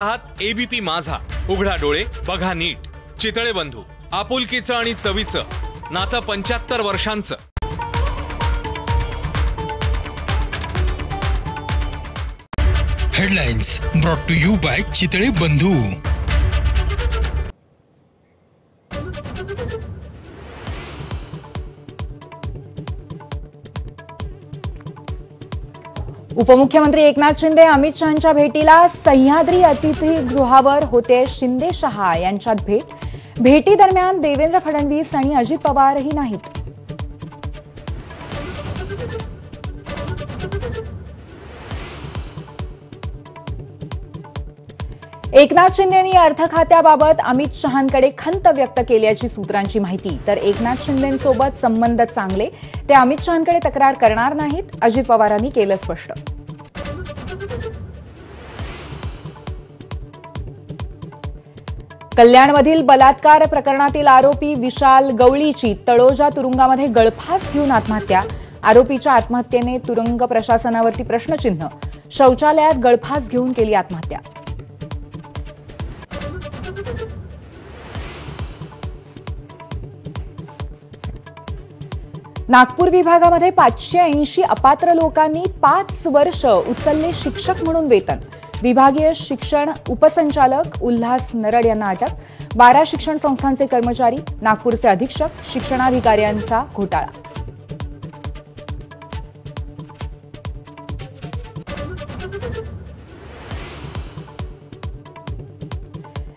आहात एबीपी माझा, उघडा डोळे बघा नीट. चितळे बंधू, आपुलकीचं आणि चवीचं नातं 75 वर्षांचं. Headlines brought to you by Chitale Bandhu. उपमुख्यमंत्री एकनाथ शिंदे अमित शहांच्या भेटीला सह्याद्री अतिथीगृहावर होते. शिंदे शहा यांच्यात भेटी दरम्यान देवेंद्र फडणवीस आणि अजित पवारही नाहीत. एकनाथ शिंदेंनी अर्थ खात्याबाबत अमित शहांकडे खंत व्यक्त केल्याची सूत्रांची माहिती. तर एकनाथ शिंदेंसोबत संबंध चांगले, ते अमित शहांकडे तक्रार करणार नाहीत, अजित पवारांनी केलं स्पष्ट. कल्याणमधील बलात्कार प्रकरणातील आरोपी विशाल गवळीची तळोजा तुरुंगामध्ये गळफास घेऊन आत्महत्या. आरोपीच्या आत्महत्येने तुरुंग प्रशासनावरती प्रश्नचिन्ह. शौचालयात गळफास घेऊन केली आत्महत्या. नागपूर विभागामध्ये 580 अपात्र लोकांनी 5 वर्ष उचलले शिक्षक म्हणून वेतन. विभागीय शिक्षण उपसंचालक उल्हास नरड यांना अटक. 12 शिक्षण संस्थांचे कर्मचारी, नागपूरचे अधीक्षक, शिक्षणाधिकाऱ्यांचा घोटाळा.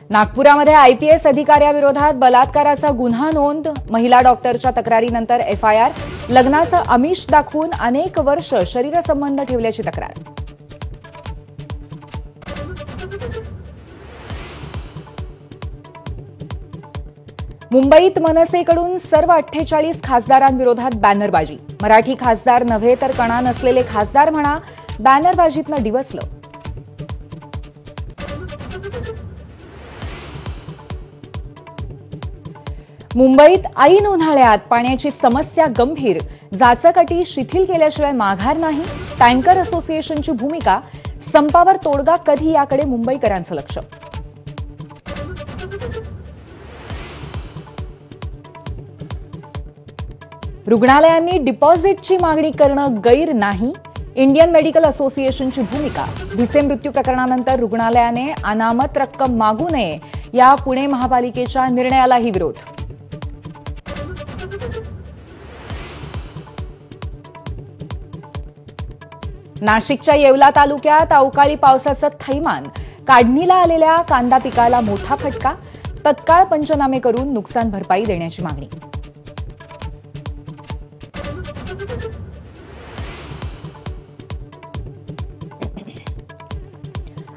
नागपुरामध्ये आयपीएस अधिकाऱ्याविरोधात बलात्काराचा गुन्हा नोंद. महिला डॉक्टरच्या तक्रारीनंतर एफआयआर. लग्नाचं आमिष दाखवून अनेक वर्ष शरीरसंबंध ठेवल्याची तक्रार. मुंबईत मनसेकडून सर्व 48 खासदारांविरोधात बॅनरबाजी. मराठी खासदार नव्हे तर कणा नसलेले खासदार म्हणा, बॅनरबाजीतनं डिवचलं. मुंबईत ऐन उन्हाळ्यात पाण्याची समस्या गंभीर. जाचक शिथिल केल्याशिवाय माघार नाही. टँकर असोसिएशनची भूमिका. संपावर तोडगा कधी, याकडे मुंबईकरांचं लक्ष. रुग्णालयांनी डिपॉझिटची मागणी करणं गैर नाही. इंडियन मेडिकल असोसिएशनची भूमिका. भिसे मृत्यू प्रकरणानंतर रुग्णालयाने अनामत रक्कम मागू नये, या पुणे महापालिकेच्या निर्णयालाही विरोध. नाशिकच्या येवला तालुक्यात अवकाळी पावसाचं थैमान. काढणीला आलेल्या कांदा पिकाला मोठा फटका. तत्काळ पंचनामे करून नुकसान भरपाई देण्याची मागणी.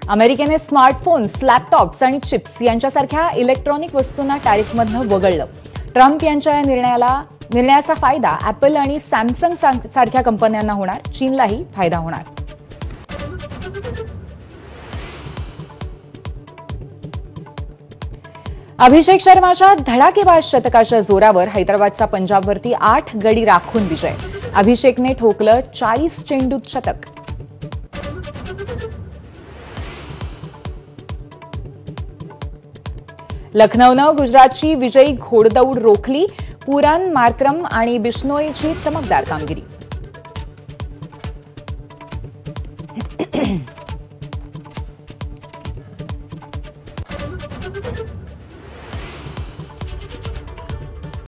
अमेरिकेने स्मार्टफोन्स, लॅपटॉप्स आणि चिप्स यांच्यासारख्या इलेक्ट्रॉनिक वस्तूंना टॅरिफमधनं वगळलं. ट्रम्प यांच्या या निर्णयाचा फायदा ऍपल आणि सॅमसंग सारख्या कंपन्यांना होणार. चीनलाही फायदा होणार. अभिषेक शर्माच्या धडाकेबाज शतकाच्या जोरावर हैदराबादचा पंजाबवरती 8 गडी राखून विजय. अभिषेकने ठोकलं 40 चेंडूत शतक. लखनौनं गुजरातची विजयी घोडदौड रोखली. पुरन, मार्क्रम आणि बिश्नोईची चमकदार कामगिरी.